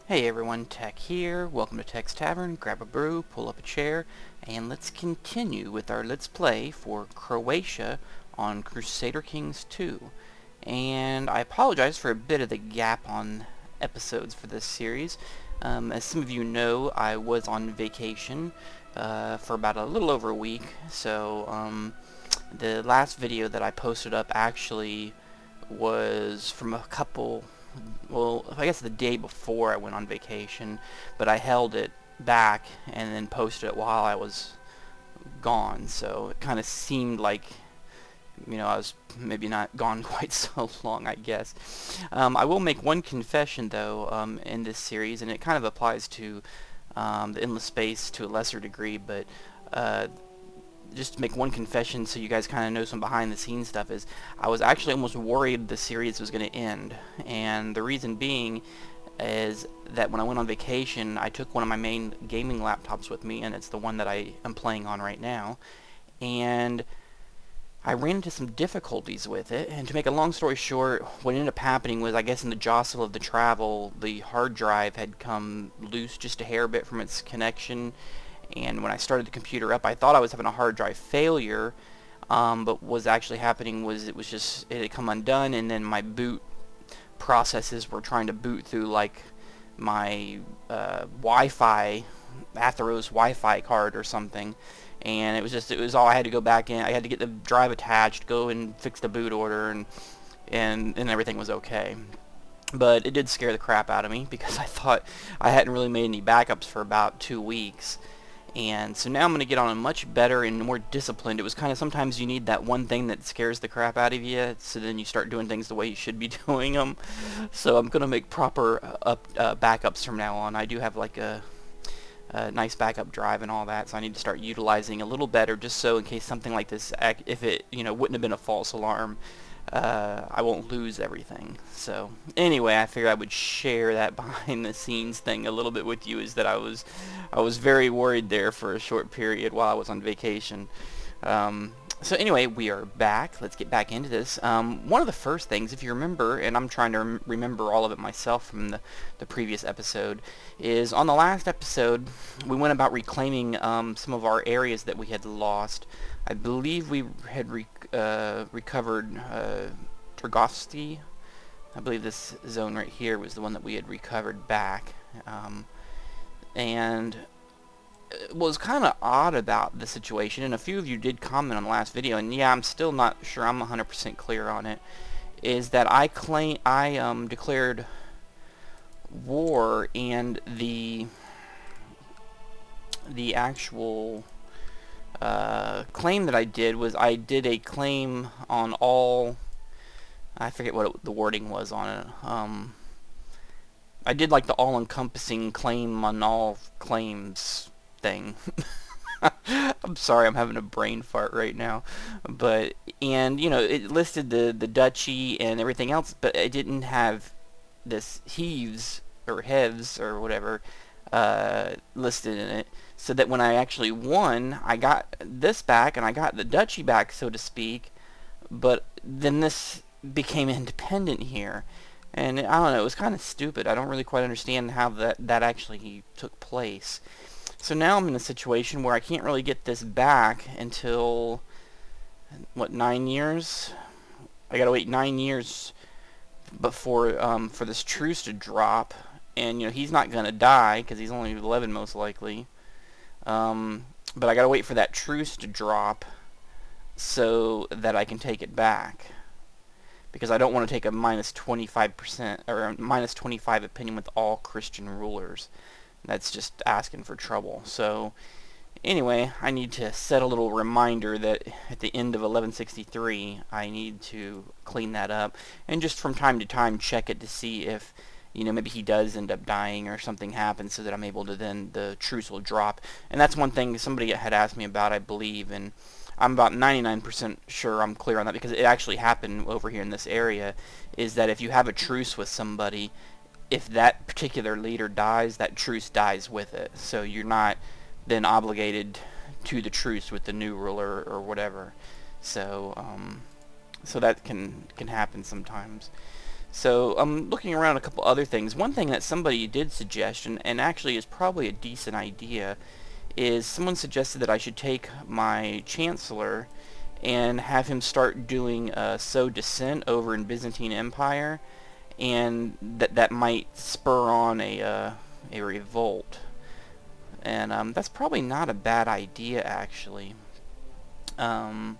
Hey everyone, Tech here. Welcome to Tech's Tavern. Grab a brew, pull up a chair, and let's continue with our Let's Play for Croatia on Crusader Kings 2. And I apologize for a bit of the gap on episodes for this series. As some of you know, I was on vacation for about a little over a week, so the last video that I posted up actually was from well, I guess the day before I went on vacation, but I held it back and then posted it while I was gone, so it kind of seemed like, I was maybe not gone quite so long, I guess. I will make one confession, though, in this series, and it kind of applies to the Endless Space to a lesser degree, but just to make one confession so you guys kind of know some behind the scenes stuff is I was actually almost worried the series was going to end, and the reason being is that when I went on vacation I took one of my main gaming laptops with me, and it's the one that I am playing on right now, and I ran into some difficulties with it. And to make a long story short, what ended up happening was, I guess in the jostle of the travel, the hard drive had come loose just a hair bit from its connection, and when I started the computer up, I thought I was having a hard drive failure, but what was actually happening was it had come undone, and then my boot processes were trying to boot through like my Wi-Fi, Atheros Wi-Fi card or something, and it was all, I had to go back in, I had to get the drive attached, go and fix the boot order, and everything was okay. But it did scare the crap out of me because I thought I hadn't really made any backups for about 2 weeks. And so now I'm going to get on a much better and more disciplined. It was kind of, sometimes you need that one thing that scares the crap out of you, so then you start doing things the way you should be doing them. So I'm going to make proper backups from now on. I do have like a nice backup drive and all that, so I need to start utilizing a little better, just so in case something like this, if it wouldn't have been a false alarm, I won't lose everything. So anyway, I figured I would share that behind the scenes thing a little bit with you, is that I was very worried there for a short period while I was on vacation. So anyway, we are back. Let's get back into this. One of the first things, if you remember, and I'm trying to remember all of it myself from the previous episode, is on the last episode we went about reclaiming some of our areas that we had lost. I believe we had recovered Tergovsky. I believe this zone right here was the one that we had recovered back. And what was kind of odd about the situation, and a few of you did comment on the last video, and yeah, I'm still not sure I'm 100% clear on it, is that I declared war, and the actual claim that I did was, I did a claim on all, I forget what the wording was on it. I did like the all-encompassing claim on all claims thing. I'm sorry, I'm having a brain fart right now. But, and it listed the duchy and everything else, but it didn't have this Heves or Hevs or whatever listed in it, so that when I actually won, I got this back and I got the duchy back, so to speak, but then this became independent here. And I don't know, it was kind of stupid. I don't really quite understand how that actually took place. So now I'm in a situation where I can't really get this back until, what, 9 years? I gotta wait 9 years before for this truce to drop. And he's not gonna die because he's only 11 most likely. But I gotta wait for that truce to drop so that I can take it back, because I don't want to take a minus 25% or a minus 25 opinion with all Christian rulers. That's just asking for trouble. So anyway, I need to set a little reminder that at the end of 1163 I need to clean that up, and just from time to time check it to see if maybe he does end up dying or something happens, so that I'm able to, then the truce will drop. And that's one thing somebody had asked me about, I believe, and I'm about 99% sure I'm clear on that, because it actually happened over here in this area, is that if you have a truce with somebody, if that particular leader dies, that truce dies with it. So you're not then obligated to the truce with the new ruler or whatever. So so that can happen sometimes. So I'm looking around a couple other things. One thing that somebody did suggest, and actually is probably a decent idea, is someone suggested that I should take my Chancellor and have him start doing So Descent over in Byzantine Empire, and that might spur on a revolt. And that's probably not a bad idea, actually. And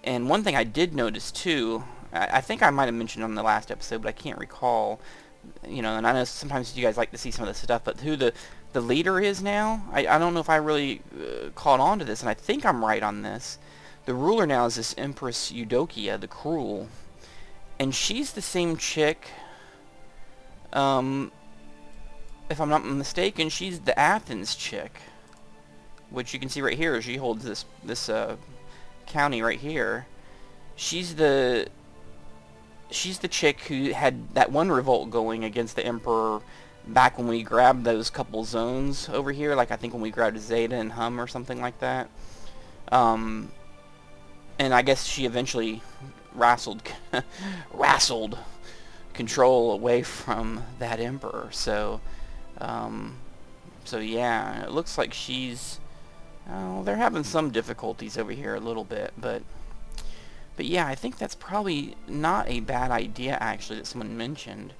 one thing I did notice too, I think I might have mentioned on the last episode, but I can't recall. You know, and I know sometimes you guys like to see some of this stuff, but who the leader is now, I don't know if I really caught on to this, and I think I'm right on this. The ruler now is this Empress Eudokia the Cruel, and she's the same chick. If I'm not mistaken, she's the Athens chick, which you can see right here. She holds this county right here. She's the chick who had that one revolt going against the emperor back when we grabbed those couple zones over here, like I think when we grabbed Zeta and Hum or something like that. And I guess she eventually wrestled control away from that emperor. So yeah, it looks like she's they're having some difficulties over here a little bit, but yeah, I think that's probably not a bad idea, actually, that someone mentioned.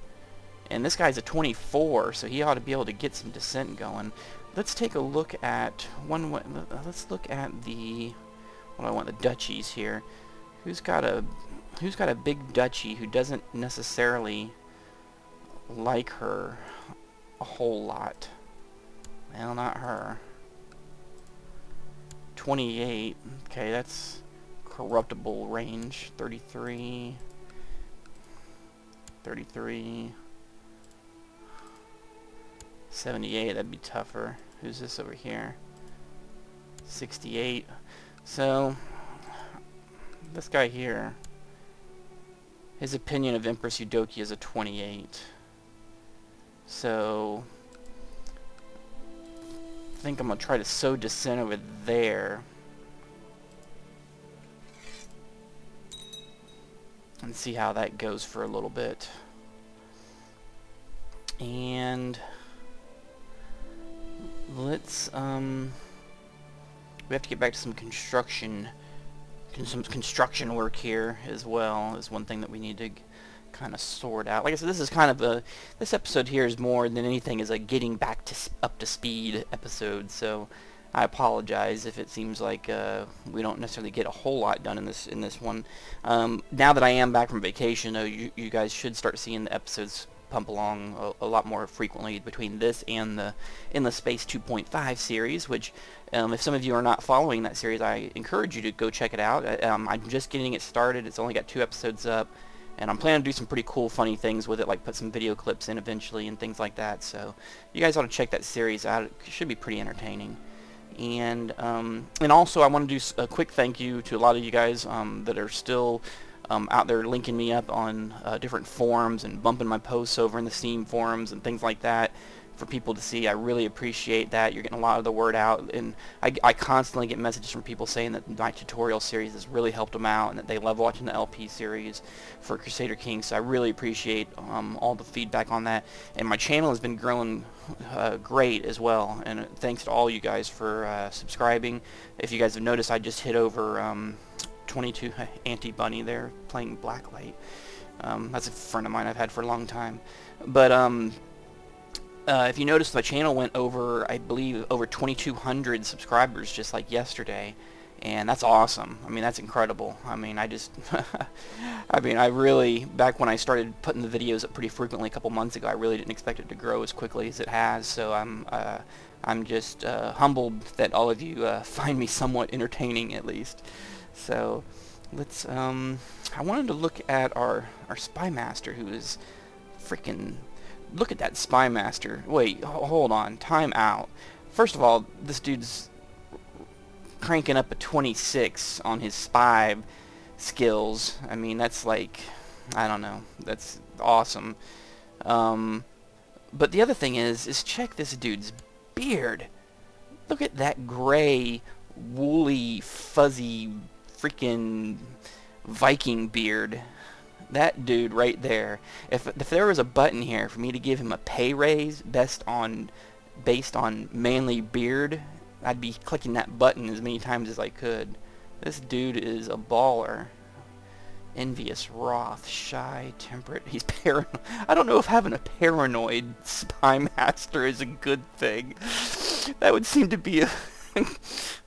And this guy's a 24, so he ought to be able to get some descent going. Let's take a look at let's look at the duchies here. Who's got a big duchy who doesn't necessarily like her a whole lot? Well, not her. 28. Okay, that's corruptible range. 33. 33. 78, that'd be tougher. Who's this over here? 68. So, this guy here, his opinion of Empress Eudokia is a 28. So, I think I'm going to try to sow descent over there. And see how that goes for a little bit. And let's we have to get back to some construction work here as well, is one thing that we need to kind of sort out. Like I said, this is kind of this episode here is more than anything is a getting back to up to speed episode, so I apologize if it seems like we don't necessarily get a whole lot done in this one. Now that I am back from vacation, though, you guys should start seeing the episodes pump along a lot more frequently between this and the Endless Space 2.5 series, which if some of you are not following that series, I encourage you to go check it out. I'm just getting it started. It's only got 2 episodes up, and I'm planning to do some pretty cool, funny things with it, like put some video clips in eventually and things like that. So you guys ought to check that series out. It should be pretty entertaining. And also I want to do a quick thank you to a lot of you guys that are still out there linking me up on different forums and bumping my posts over in the Steam forums and things like that for people to see. I really appreciate that. You're getting a lot of the word out, and I constantly get messages from people saying that my tutorial series has really helped them out and that they love watching the LP series for Crusader Kings. So I really appreciate all the feedback on that, and my channel has been growing great as well, and thanks to all you guys for subscribing. If you guys have noticed, I just hit over 22 Anti-Bunny there playing Blacklight. That's a friend of mine I've had for a long time. But if you notice, my channel went over, I believe, over 2,200 subscribers just like yesterday, and that's awesome. I mean, that's incredible. I mean, I really, back when I started putting the videos up pretty frequently a couple months ago, I really didn't expect it to grow as quickly as it has. So I'm just humbled that all of you find me somewhat entertaining, at least. So let's I wanted to look at our spy master, who is freaking, look at that spy master. Wait, hold on, time out. First of all, this dude's cranking up a 26 on his spy skills. I mean, that's like, I don't know, that's awesome. But the other thing is check this dude's beard. Look at that gray, woolly, fuzzy, freaking Viking beard. That dude right there. If there was a button here for me to give him a pay raise based on manly beard, I'd be clicking that button as many times as I could. This dude is a baller. Envious, wroth, shy, temperate. He's paranoid. I don't know if having a paranoid spy master is a good thing. That would seem to be a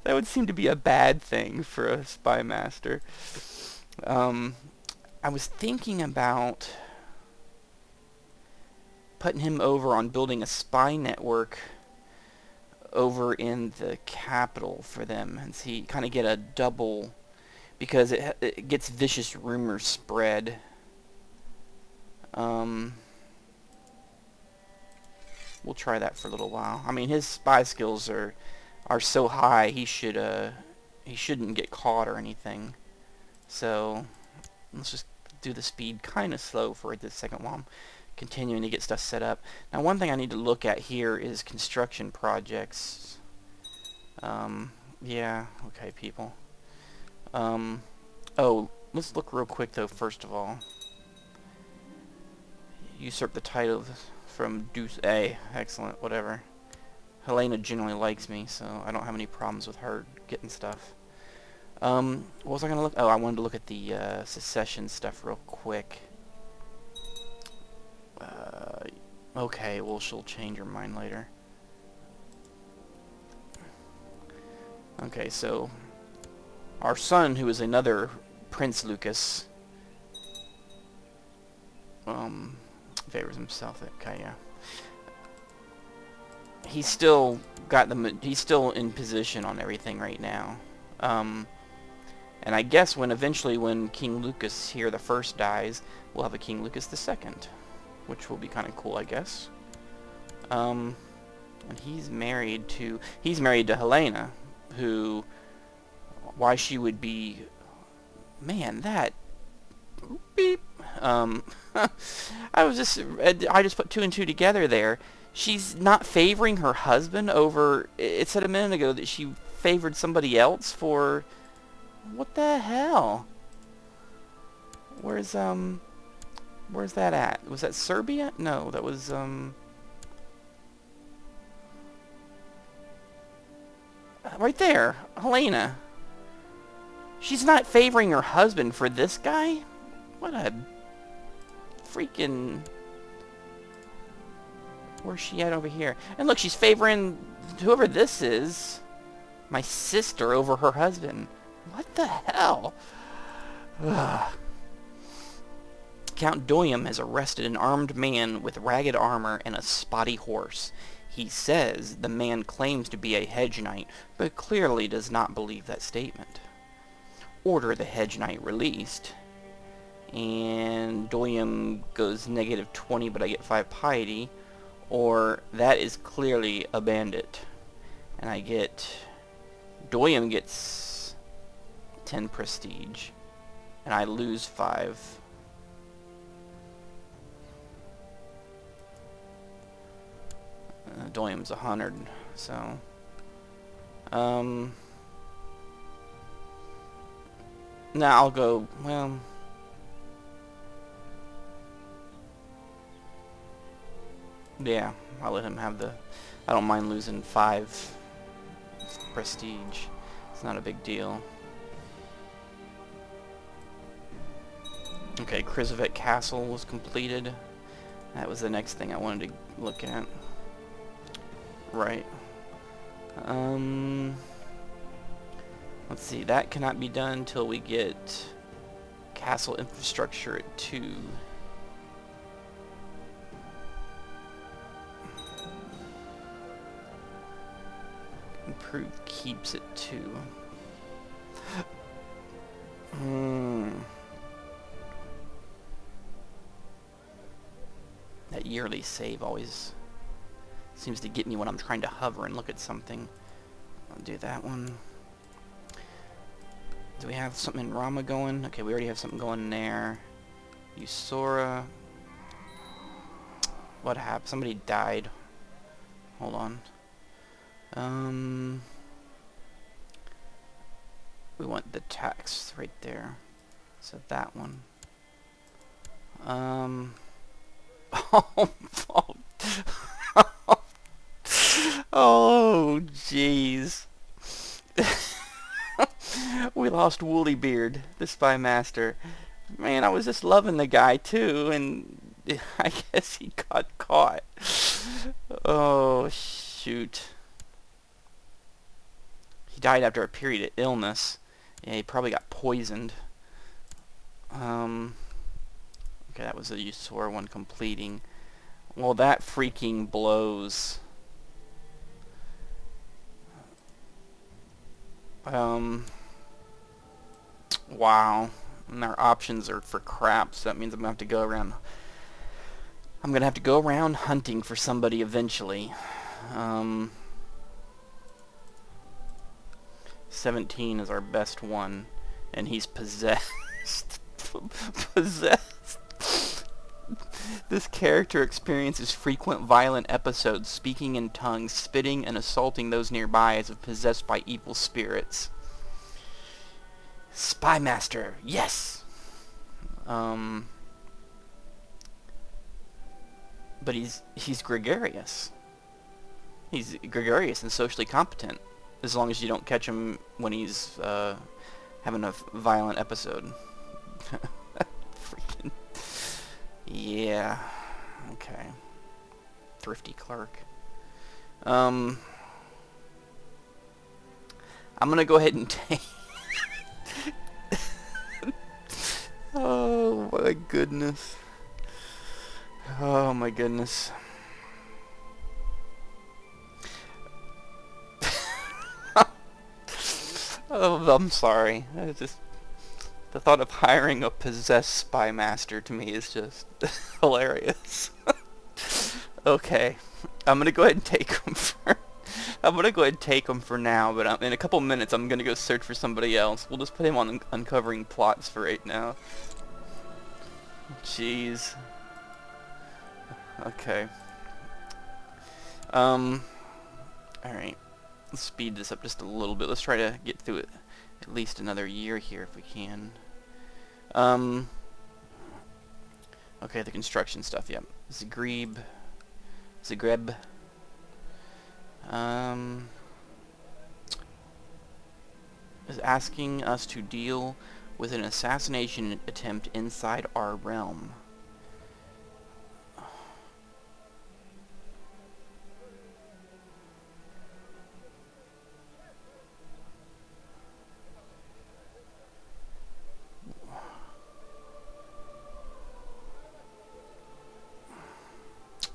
that would seem to be a bad thing for a spy master. I was thinking about putting him over on building a spy network over in the capital for them, and see, kind of get a double, because it gets vicious rumors spread. We'll try that for a little while. I mean, his spy skills are so high, he shouldn't get caught or anything. So let's just do the speed kind of slow for this second while I'm continuing to get stuff set up. Now, one thing I need to look at here is construction projects. Yeah, okay, people. Oh, let's look real quick though, first of all. Usurp the title from Deuce A. Excellent, whatever. Helena generally likes me, so I don't have any problems with her getting stuff. What was I going to look? Oh, I wanted to look at the secession stuff real quick. Okay, well, she'll change her mind later. Okay, so our son, who is another Prince Lucas, favors himself. Okay, yeah. He's still he's still in position on everything right now. And I guess eventually when King Lucas here the first dies, we'll have a King Lucas the second, which will be kind of cool, I guess. And he's married to Helena, who, why she would be, man, that beep. I just put two and two together there. She's not favoring her husband over. It said a minute ago that she favored somebody else for. What the hell? Where's that at? Was that Serbia? No, that was right there, Helena. She's not favoring her husband for this guy? What a freaking... Where's she at over here? And look, she's favoring whoever this is, my sister, over her husband. What the hell? Ugh. Count Doyum has arrested an armed man with ragged armor and a spotty horse. He says the man claims to be a hedge knight, but clearly does not believe that statement. Order the hedge knight released. And Doyum goes -20, but I get 5 piety. Or that is clearly a bandit. And I get... Doyum gets 10 prestige. And I lose 5. Doyum's 100, so... Nah, I'll go... Well... Yeah, I'll let him have the... I don't mind losing 5 prestige. It's not a big deal. Okay, Crusader Castle was completed. That was the next thing I wanted to look at. Right. Let's see, that cannot be done until we get castle infrastructure at 2. Improve keeps at 2. That yearly save always seems to get me when I'm trying to hover and look at something. I'll do that one. Do we have something in Rama going? Okay, we already have something going there. Usora. What happened? Somebody died. Hold on. We want the tax right there. So that one. Um. Oh, oh, oh, jeez. We lost Woolly Beard, the Spy Master. Man, I was just loving the guy too, and I guess he got caught. Oh, shoot. He died after a period of illness. Yeah, he probably got poisoned. Okay, that was a sore one completing. Well, that freaking blows. Wow. And our options are for crap, so that means I'm gonna have to go around. I'm gonna have to go around hunting for somebody eventually. 17 is our best one, and he's possessed. Possessed. This character experiences frequent violent episodes, speaking in tongues, spitting, and assaulting those nearby as if possessed by evil spirits. Spy Master, yes! But he's gregarious. He's gregarious and socially competent, as long as you don't catch him when he's having a violent episode. Freaking... Yeah. Okay. Thrifty clerk. I'm gonna go ahead and take... Oh my goodness. Oh my goodness. Oh, I'm sorry. I just... The thought of hiring a possessed spy master to me is just hilarious. Okay, I'm gonna go ahead and take him for. I'm gonna go ahead and take him for now, but in a couple minutes I'm gonna go search for somebody else. We'll just put him on uncovering plots for right now. Jeez. Okay. All right. Let's speed this up just a little bit. Let's try to get through it at least another year here if we can. Okay, the construction stuff, yeah. Zagreb. Is asking us to deal with an assassination attempt inside our realm.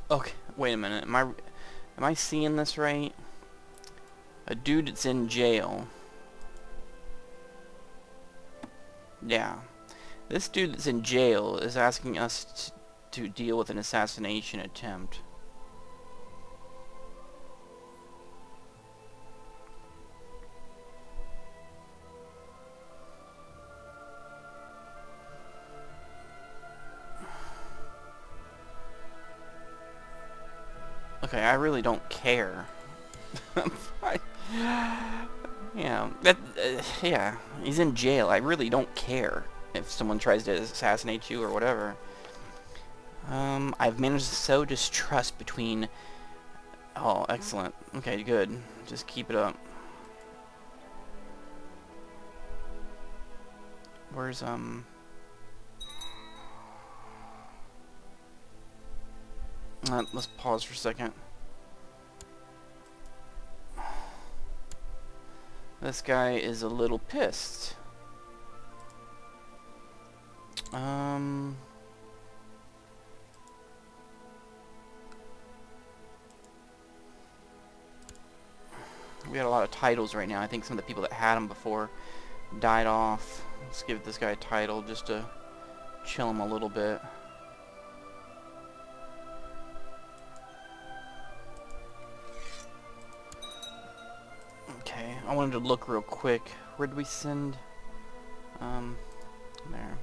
Okay, wait a minute. Am I seeing this right? A dude that's in jail. Yeah. This dude that's in jail is asking us to deal with an assassination attempt. Okay, I really don't care. Yeah, yeah, he's in jail. I really don't care if someone tries to assassinate you or whatever. I've managed to sow distrust between... Oh, excellent. Okay, good. Just keep it up. Where's, let's pause for a second. This guy is a little pissed. We got a lot of titles right now. I think some of the people that had them before died off. Let's give this guy a title just to chill him a little bit. Okay, I wanted to look real quick. Where did we send? There.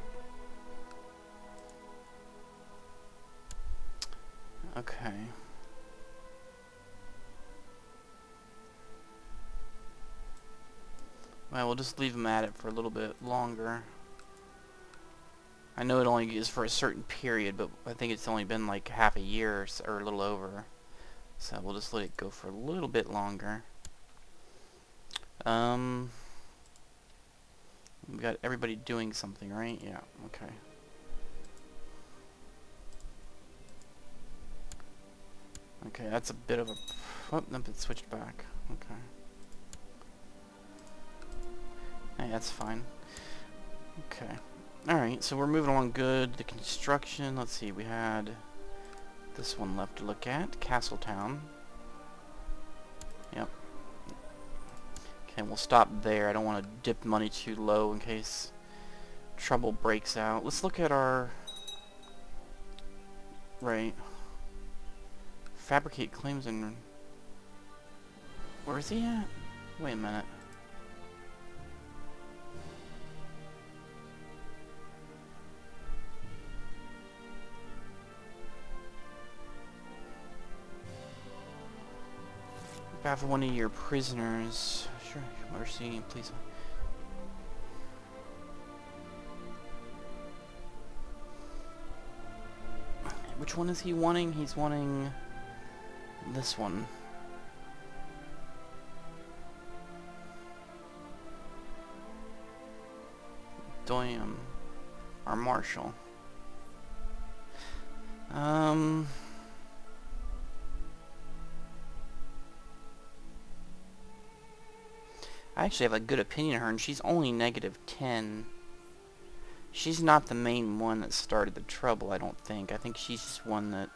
Okay. Well, we'll just leave him at it for a little bit longer. I know it only is for a certain period, but I think it's only been like half a year or a little over. So we'll just let it go for a little bit longer. We got everybody doing something, right? Yeah, okay. Okay, that's a bit of a... Oh, nope, it switched back. Okay. Hey, that's fine. Okay. Alright, so we're moving along good. The construction, let's see, we had this one left to look at. Castletown. Yep. Okay, we'll stop there. I don't want to dip money too low in case trouble breaks out. Let's look at our... Right. Fabricate claims and... Where is he at? Wait a minute. Behalf of one of your prisoners. Sure, mercy, please. Which one is he wanting? He's wanting this one. Damn. Our marshal. I actually have a good opinion of her, and she's only -10. She's not the main one that started the trouble, I don't think. I think she's just one that...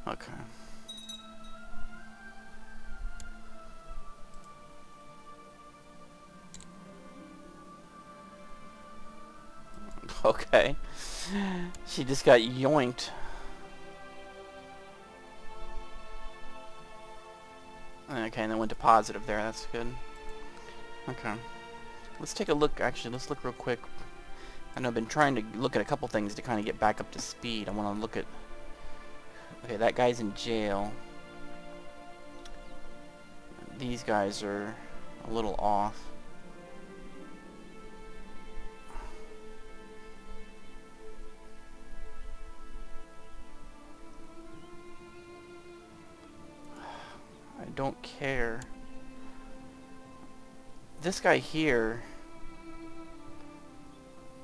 Okay. Okay. She just got yoinked. Okay, and then went to positive there. That's good. Okay. Let's take a look. Actually, let's look real quick. I know I've been trying to look at a couple things to kind of get back up to speed. I want to look at... Okay, that guy's in jail. These guys are a little off. I don't care. This guy here,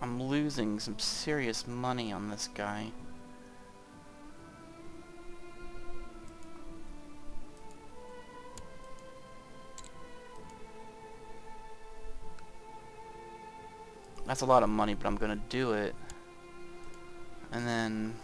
I'm losing some serious money on this guy. That's a lot of money, but I'm gonna do it. And then...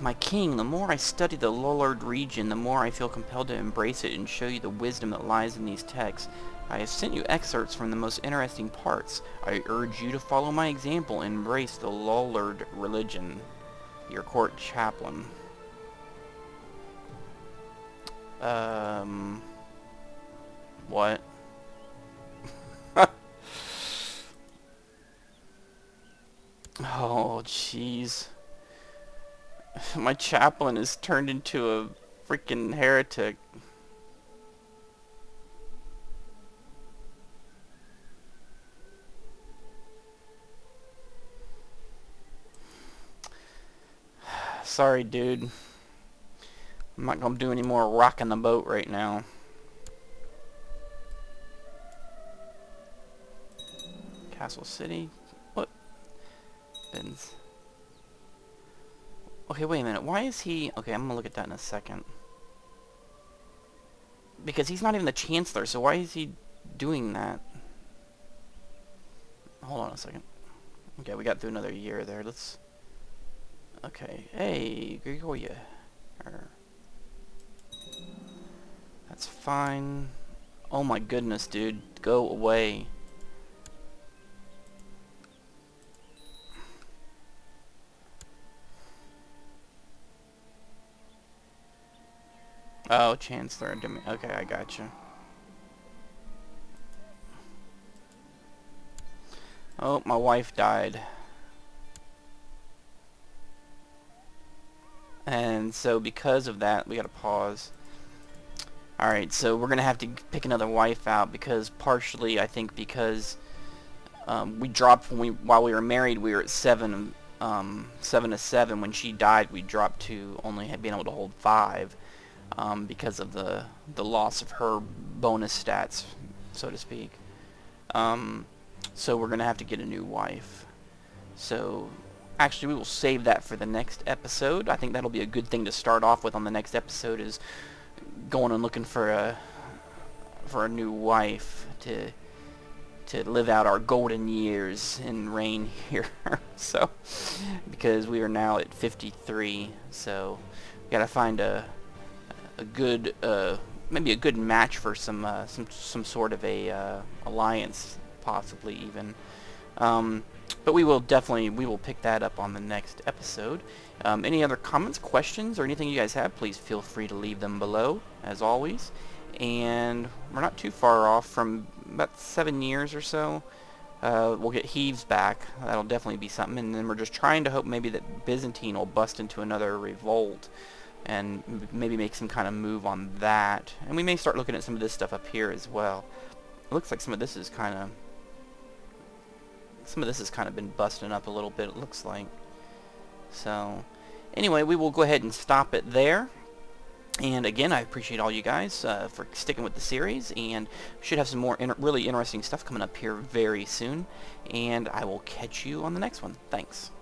my king, the more I study the Lollard region, the more I feel compelled to embrace it and show you the wisdom that lies in these texts. I have sent you excerpts from the most interesting parts. I urge you to follow my example and embrace the Lollard religion. Your court chaplain. What? Oh, jeez. My chaplain is turned into a freaking heretic. Sorry, dude. I'm not gonna do any more rocking the boat right now. Castle City? What? Ben's. Okay, wait a minute. Why is he... Okay, I'm gonna look at that in a second. Because he's not even the Chancellor, so why is he doing that? Hold on a second. Okay, we got through another year there. Let's... Okay. Hey, Gregoria. That's fine. Oh my goodness, dude. Go away. Oh, Chancellor. Okay, I gotcha. Oh, my wife died. And so because of that, we gotta pause. Alright, so we're gonna have to pick another wife out because partially, I think, because we dropped while we were married, we were at 7 to 7. When she died, we dropped to only being able to hold 5 because of the loss of her bonus stats, so to speak. So we're gonna have to get a new wife. So actually, we will save that for the next episode. I think that'll be a good thing to start off with on the next episode, is going and looking for a new wife to live out our golden years in reign here. So because we are now at 53, so we gotta find a good maybe a good match for some sort of a alliance, possibly even. But we will pick that up on the next episode. Any other comments, questions, or anything you guys have, please feel free to leave them below, as always. And we're not too far off from about 7 years or so. We'll get Heaves back. That'll definitely be something. And then we're just trying to hope maybe that Byzantine will bust into another revolt and maybe make some kind of move on that. And we may start looking at some of this stuff up here as well. It looks like some of this is kind of been busting up a little bit, it looks like. So anyway, we will go ahead and stop it there. And again, I appreciate all you guys for sticking with the series, and we should have some more really interesting stuff coming up here very soon. And I will catch you on the next one. Thanks.